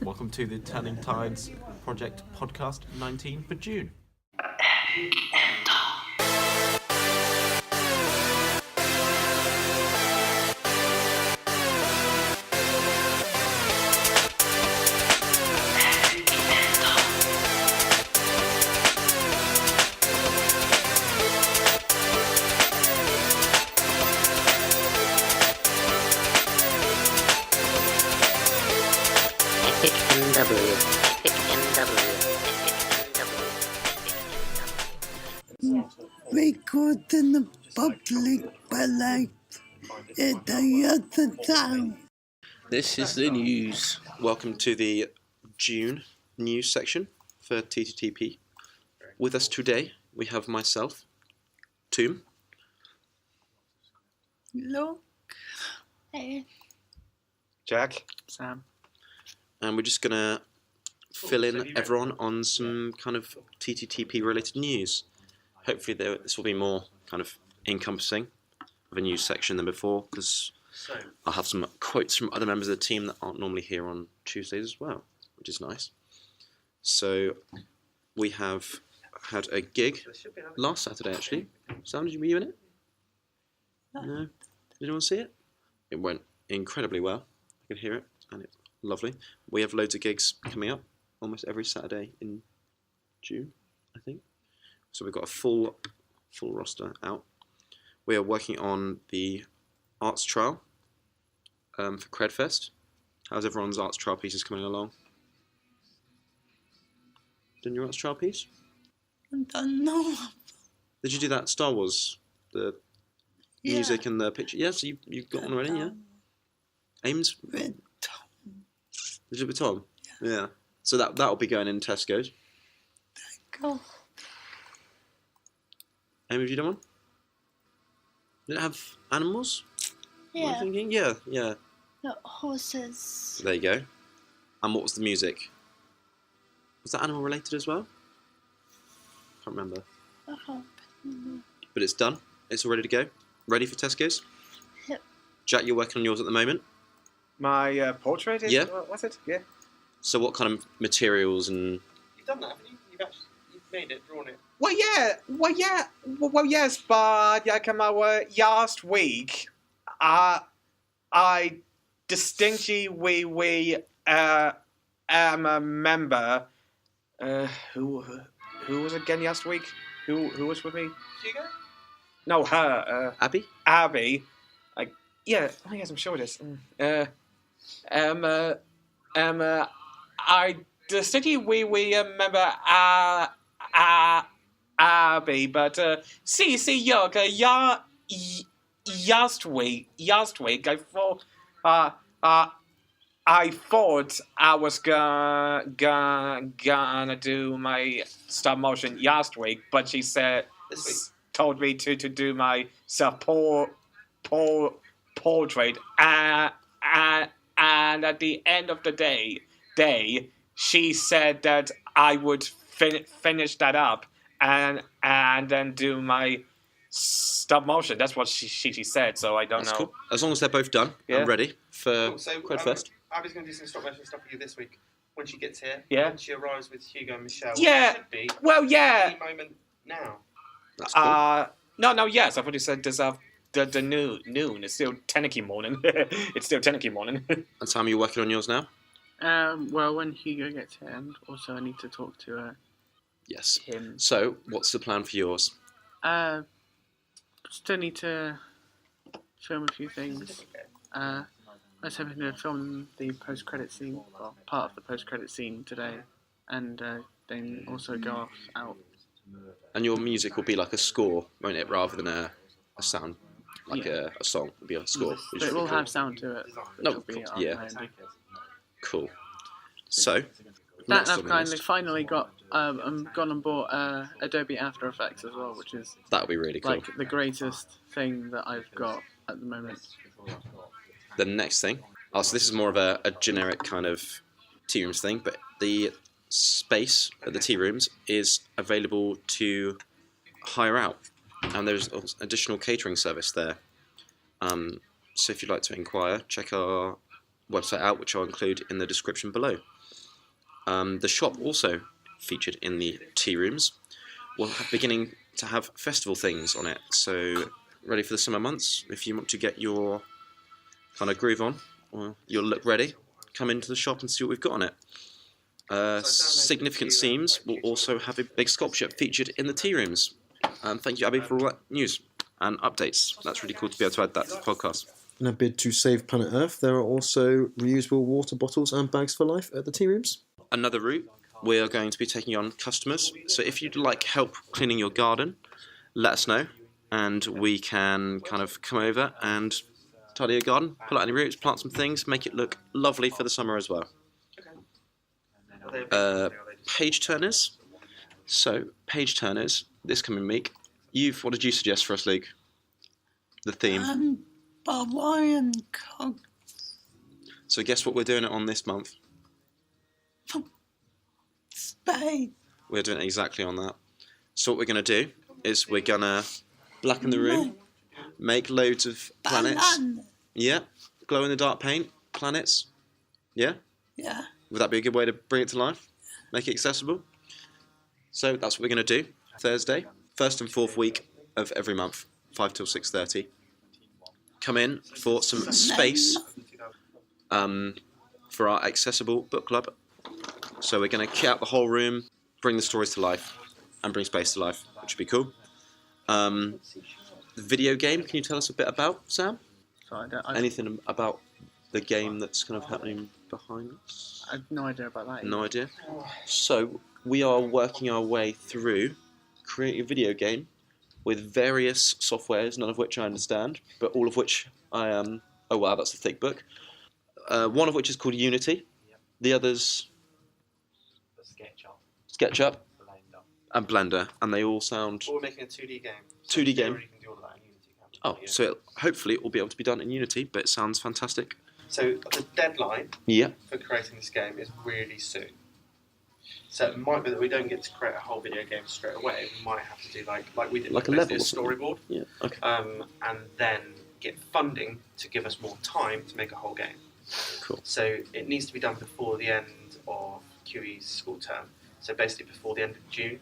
Welcome to the Turning Tides Project podcast 19 for June. Record in the public by life at the other time. This is the news. Welcome to the June news section for tttp. With us today, we have myself, Toom. Look. Hey. Jack. Sam. And we're just going to fill in everyone on some kind of tttp related news. Hopefully this will be more kind of encompassing of a news section than before, because I'll have some quotes from other members of the team that aren't normally here on Tuesdays as well, which is nice. So we have had a gig last Saturday, actually. Sam, were you in it? No? Did anyone see it? It went incredibly well. I could hear it, and it's lovely. We have loads of gigs coming up almost every Saturday in June, I think. So we've got a full roster out. We are working on the arts trial for Credfest. How's everyone's arts trial pieces coming along? Done your arts trial piece? I don't know. Did you do that Star Wars, the music and the picture? Yeah, so you've got one already, yeah? Ames? With Tom. Did you do it with Tom? Yeah. So that'll be going in Tesco's. Go. Amy, have you done one? Did it have animals? Yeah. Am I thinking? Yeah. The horses. There you go. And what was the music? Was that animal related as well? Can't remember. But it's done. It's all ready to go. Ready for Tesco's? Yep. Jack, you're working on yours at the moment? My portrait is? Yeah. What's it? Yeah. So what kind of materials and... You've done that, haven't you? You've made it, drawn it. Well, yes, but yeah, come out last week. I distinctly we am a member. Who was it again last week? Who was with me? Hugo? No, her. Abby? Abby. Yeah. Oh yes, I'm sure it is. I distinctly we remember Abby, but see, Yoga, last week, I thought I was gonna do my stop motion last week, but she said, told me to do my portrait, and at the end of the day, she said that I would finish that up and then do my stop motion. That's what she said, so I don't know. Cool. As long as they're both done and ready for Credfest. Abby's going to do some stop motion stuff for you this week when she gets here. Yeah. When she arrives with Hugo and Michelle. Yeah. Should be Well, yeah. any moment now. That's cool. No, yes. I've already said this the noon. It's still 10 morning. It's still 10 morning. And Sam, you're working on yours now? Well, when Hugo gets here, and also I need to talk to Yes. him. So, what's the plan for yours? Still need to film a few things. I was hoping to film the post-credit scene, well, part of the post-credit scene today, and then also go out. And your music will be like a score, won't it, rather than a sound, like a song. It'll be a score. But it will have sound to it. No, yeah. Cool. So, next I've on the list. finally got gone and bought Adobe After Effects as well, which is That'll be really cool. like the greatest thing that I've got at the moment. The next thing. Oh, so this is more of a generic kind of tea rooms thing, but the space at the tea rooms is available to hire out, and there's additional catering service there. So if you'd like to inquire, check our website out, which I'll include in the description below. The shop also featured in the tea rooms. We're beginning to have festival things on it, so ready for the summer months. If you want to get your kind of groove on, or your look ready, come into the shop and see what we've got on it. Significant Seams will also have a big sculpture featured in the tea rooms. Thank you, Abby, for all that news and updates. That's really cool to be able to add that to the podcast. In a bid to save planet Earth, there are also reusable water bottles and bags for life at the tea rooms. Another route, we are going to be taking on customers. So if you'd like help cleaning your garden, let us know, and we can kind of come over and tidy your garden, pull out any roots, plant some things, make it look lovely for the summer as well. Page turners. So, page turners, this coming week. What did you suggest for us, Luke? The theme. Hawaiian cook. So guess what we're doing it on this month? Spain. We're doing it exactly on that. So what we're going to do is we're going to blacken the room, make loads of planets. Yeah, glow in the dark paint, planets. Yeah? Yeah. Would that be a good way to bring it to life? Make it accessible? So that's what we're going to do. Thursday, first and fourth week of every month, 5 till 6:30. Come in for some space for our accessible book club. So we're going to kit out the whole room, bring the stories to life, and bring space to life, which would be cool. The video game, can you tell us a bit about, Sam? So Anything about the game that's kind of happening behind us? I have no idea about that. No idea. So we are working our way through creating a video game with various softwares, none of which I understand, but all of which I am... Oh wow, that's a thick book. One of which is called Unity. The others... SketchUp. And Blender. And they all sound... Or we're making a 2D game. 2D game. You can do all of that in Unity, can't you? Oh, so hopefully it will be able to be done in Unity, but it sounds fantastic. So the deadline Yeah. for creating this game is really soon. So it might be that we don't get to create a whole video game straight away. We might have to do like we did, Like a basically level or something. storyboard, Yeah, okay. and then get funding to give us more time to make a whole game. Cool. So it needs to be done before the end of QE's school term. So basically before the end of June.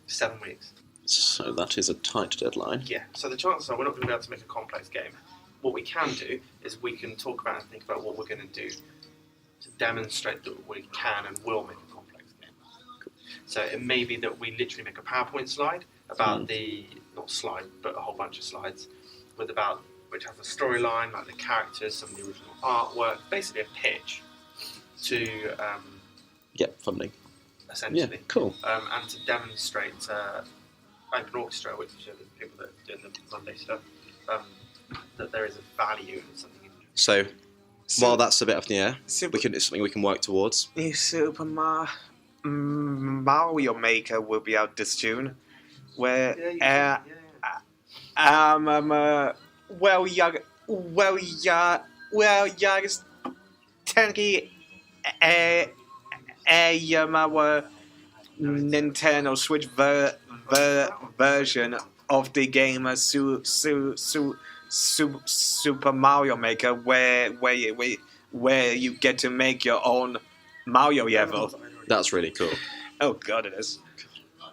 7 weeks. So that is a tight deadline. Yeah. So the chances are we're not going to be able to make a complex game. What we can do is we can talk about and think about what we're going to do to demonstrate that we can and will make a complex game. Cool. So it may be that we literally make a PowerPoint slide about not slide, but a whole bunch of slides which has a storyline, like the characters, some of the original artwork, basically a pitch to Get funding. essentially. Yeah, cool. And to demonstrate Open Orchestra, which are the people that are doing the Monday stuff, that there is a value in something interesting. So while that's a bit up in the air, it's something we can work towards. New Super Mario Maker will be out this June. Where youngest technically our Nintendo Switch version of the game Super Mario Maker, where you get to make your own Mario level. That's really cool. Oh god, it is.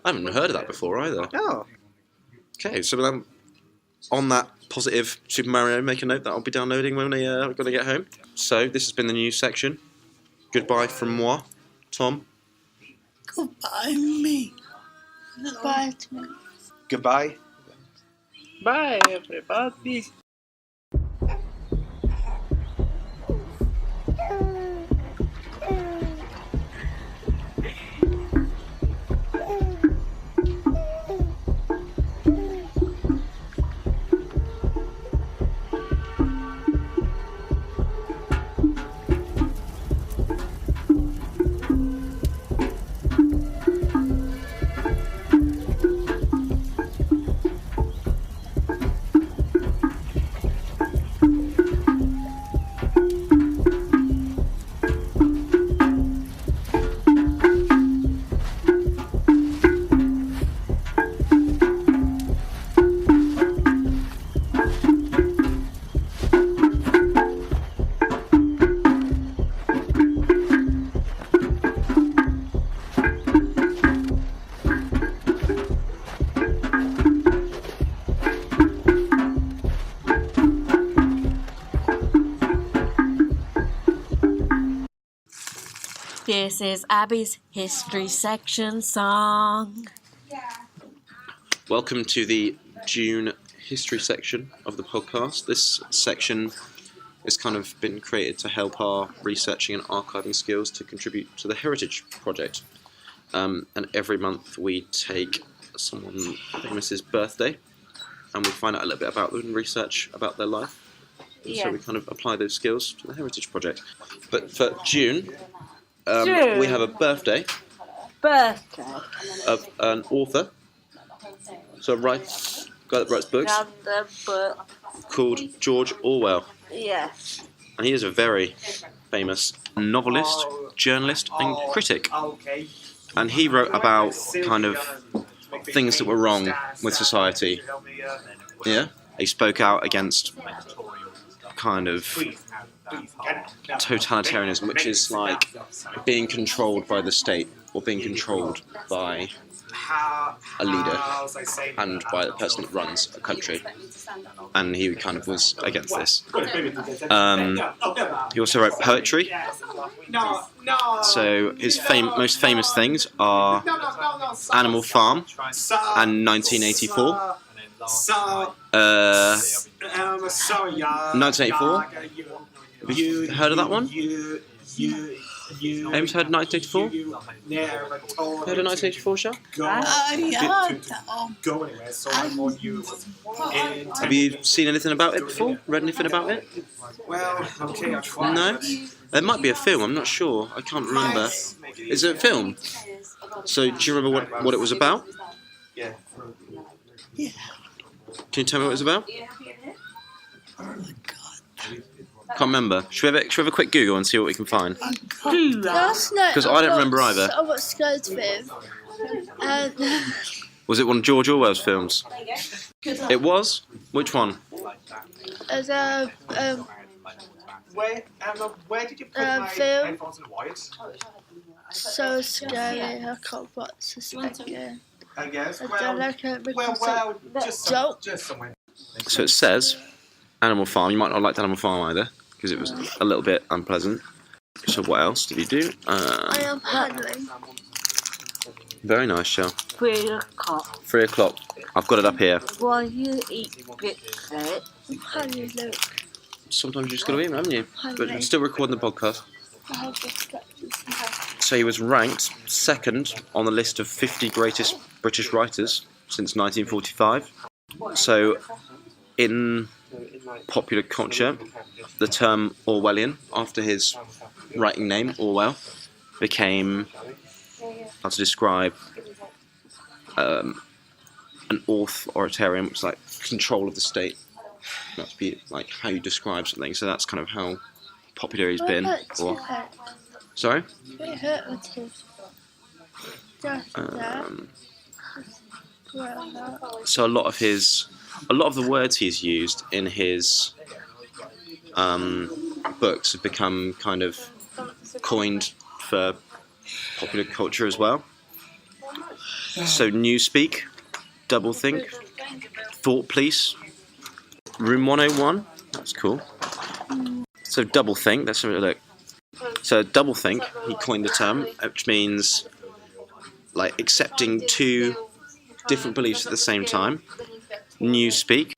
I haven't heard of that before either. Oh. Okay, so on that positive Super Mario Maker note that I'll be downloading when I'm going to get home. So this has been the news section. Goodbye from moi, Tom. Goodbye, me. Goodbye to me. Goodbye. Bye, everybody. This is Abby's history section song. Welcome to the June history section of the podcast. This section has kind of been created to help our researching and archiving skills to contribute to the Heritage Project. And every month we take someone famous's birthday and we find out a little bit about them and research about their life. And so we kind of apply those skills to the Heritage Project. But for June, we have a birthday of an author, so a guy that writes books, called George Orwell. Yes. And he is a very famous novelist, journalist and critic. And he wrote about kind of things that were wrong with society. Yeah? He spoke out against kind of totalitarianism, which is like being controlled by the state or being controlled by a leader and by the person that runs a country. And he kind of was against this. He also wrote poetry. So his most famous things are Animal Farm and 1984. 1984. Have you heard of that one? Ames heard 1984? Heard of 1984, Shah? Have you seen anything about it before? Read anything about it? No? There might be a film, I'm not sure. I can't remember. Is it a film? So do you remember what it was about? Yeah. Can you tell me what it was about? Oh my God. Can't remember. Should we have a quick Google and see what we can find? Last night, Because I don't remember either. I watched Scott's film. Was it one of George Orwell's films? It was? Which one? As a Where did you put my film. headphones and wires? So scary. I can't watch this again. I guess. I don't like it because just somewhere. So it says Animal Farm. You might not have liked Animal Farm either because it was a little bit unpleasant. So what else did you do? I am hungry. Very nice, Shell. 3 o'clock. 3 o'clock. I've got it up here. While you eat biscuit. I'm hungry, look. Sometimes you just got to eat them, haven't you? But we're still recording the podcast. I have biscuits. So he was ranked second on the list of 50 greatest British writers since 1945. So in popular culture, the term Orwellian, after his writing name, Orwell, became how to describe an authoritarian, which is like control of the state. That's be like how you describe something. So that's kind of how popular he's been. Or, sorry? It hurt my tooth. So a lot of the words he's used in his books have become kind of coined for popular culture as well. So Newspeak, Doublethink, Thought Police, Room 101, that's cool. So Doublethink, let's have a look. So Doublethink, he coined the term, which means like accepting two different beliefs at the same time. Newspeak.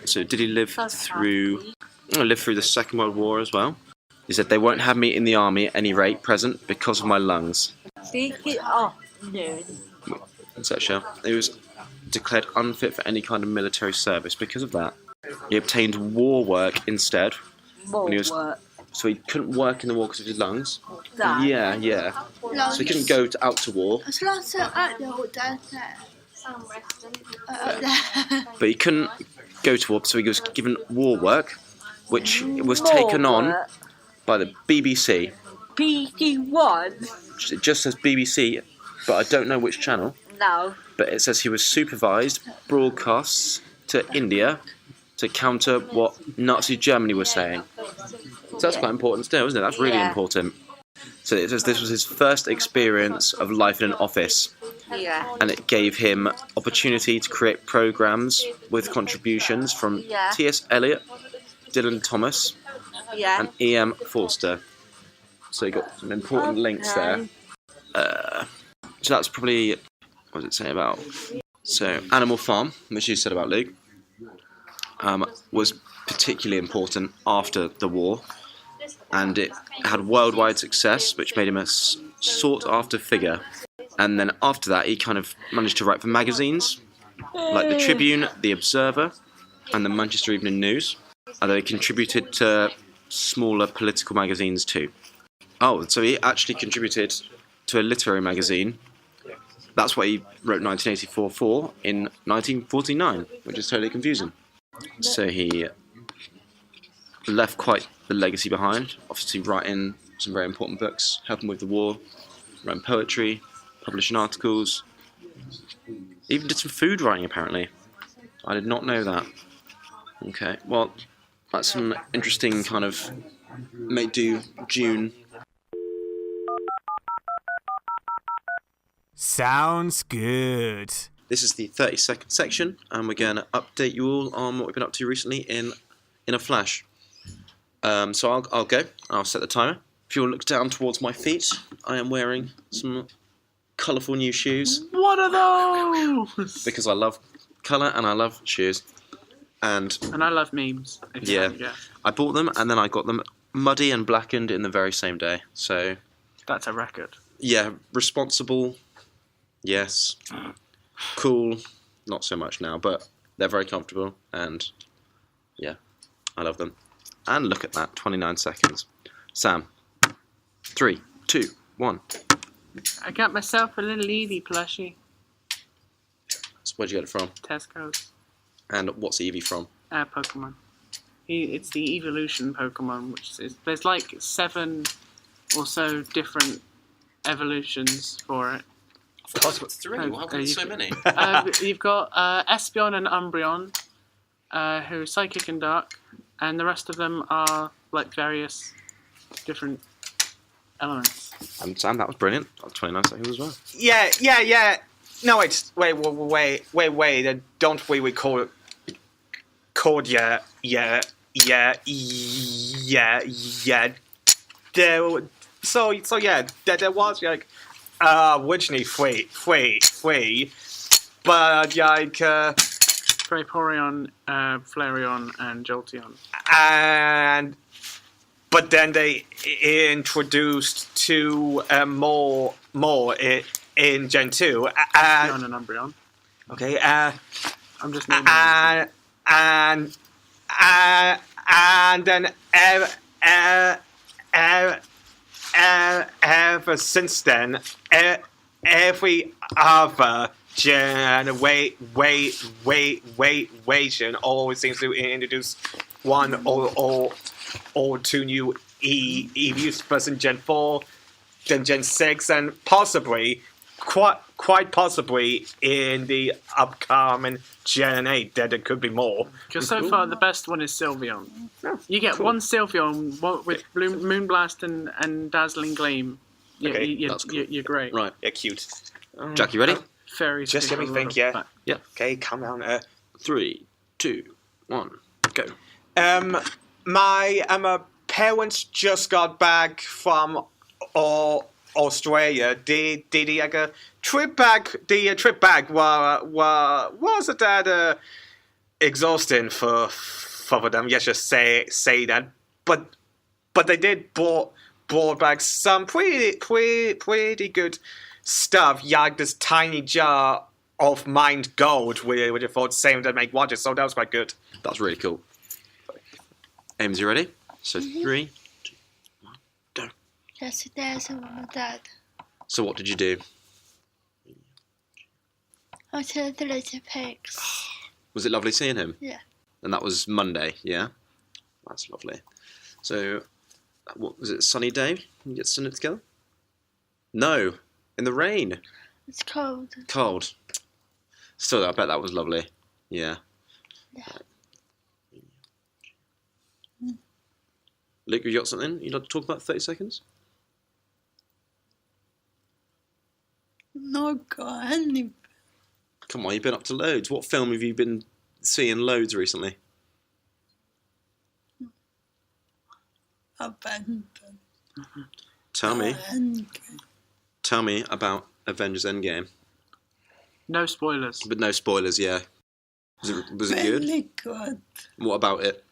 So did he live through the Second World War as well? He said they won't have me in the army at any rate present because of my lungs. What's that, Shell? He was declared unfit for any kind of military service because of that. He obtained war work instead. So he couldn't work in the war because of his lungs. Yeah. So he couldn't go out to war. But he couldn't go to war, so he was given war work, which was taken on by the BBC. BBC1? It just says BBC, but I don't know which channel. No. But it says he was supervised broadcasts to India to counter what Nazi Germany was saying. So that's quite important still, isn't it? That's really important. So it says this was his first experience of life in an office. Yeah. And it gave him opportunity to create programs with contributions from T.S. Eliot, Dylan Thomas, and E.M. Forster. So you got some important links there. So that's probably, what does it say about? So Animal Farm, which you said about Luke, was particularly important after the war, and it had worldwide success, which made him a sought-after figure. And then after that, he kind of managed to write for magazines like the Tribune, the Observer, and the Manchester Evening News. Although he contributed to smaller political magazines too. Oh, so he actually contributed to a literary magazine. That's what he wrote 1984 for in 1949, which is totally confusing. So he left quite the legacy behind, obviously writing some very important books, helping with the war, writing poetry, publishing articles, even did some food writing apparently. I did not know that. Okay, well, that's some interesting kind of make-do June. Sounds good. This is the 30-second section, and we're going to update you all on what we've been up to recently in a flash. So I'll go. I'll set the timer. If you'll look down towards my feet, I am wearing some colourful new shoes. What are those? Because I love colour and I love shoes. And I love memes. Yeah. I bought them and then I got them muddy and blackened in the very same day. So that's a record. Yeah, responsible. Yes. Cool. Not so much now, but they're very comfortable and yeah, I love them. And look at that, 29 seconds. Sam, 3, 2, 1. I got myself a little Eevee plushie. So where'd you get it from? Tesco's. And what's Eevee from? Pokemon. It's the evolution Pokemon, which is there's like 7 or so different evolutions for it. Of course, what's 3? Why are so many? You've got Espeon and Umbreon, who are psychic and dark, and the rest of them are like various different elements. And Sam, that was brilliant. That was 29 seconds as well. Yeah. No, it's wait. Don't we call yeah. So yeah, there was like originally three, but like Vaporeon, Flareon, and Jolteon. But then they introduced 2 more in Gen 2. Espeon and Umbreon. Okay. I'm just naming them. And then ever since then, every other generation always seems to introduce 1 or 2 new EVs. First in Gen 4, then Gen 6, and possibly, quite possibly, in the upcoming Gen 8, there could be more. Because so far, the best one is Sylveon. Oh, you get cool. 1 Sylveon with Moonblast and Dazzling Gleam. You're great. Right. Yeah, cute. Jack, you ready? Fairies. Just let me think, yeah. Yeah. Okay, calm down. 3, 2, 1, go. My parents just got back from Australia. Did he like a trip back? The trip back was it that exhausting for them? Yes, just say that. But they did brought back some pretty good stuff. Like this tiny jar of mined gold, which I thought same to make watches. So that was quite good. That's really cool. Ames, you ready? So 3, 2, 1, go. Yesterday I saw my dad. So what did you do? I said the little pigs. Was it lovely seeing him? Yeah. And that was Monday, yeah? That's lovely. So, what was it, a sunny day? You get to spend it together? No, in the rain. It's cold. Cold. Still, I bet that was lovely. Yeah. Yeah. Luke, you got something you'd like to talk about 30 seconds? No, got any. Come on, you've been up to loads. What film have you been seeing loads recently? Abandoned. Tell me. And Tell me about Avengers Endgame. No spoilers. But no spoilers, yeah. Was it good? really good. What about it?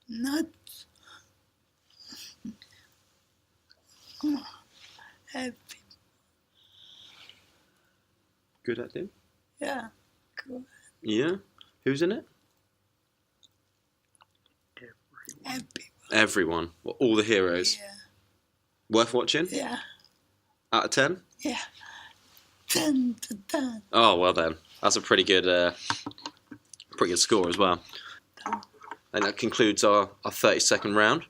Not happy. Good acting? Yeah, good. Yeah. Who's in it? Happy. Everyone. Well, all the heroes. Yeah, Worth watching? yeah, Out of 10? yeah. 10 to 10. Oh, well then. That's a pretty good score as well. And that concludes our 30-second round.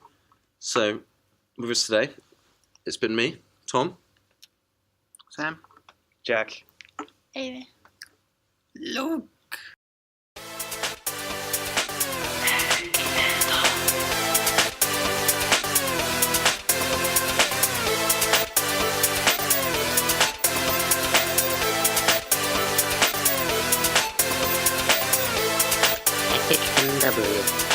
So, with us today, it's been me, Tom. Sam? Jack. Amy. Look. Epic NW.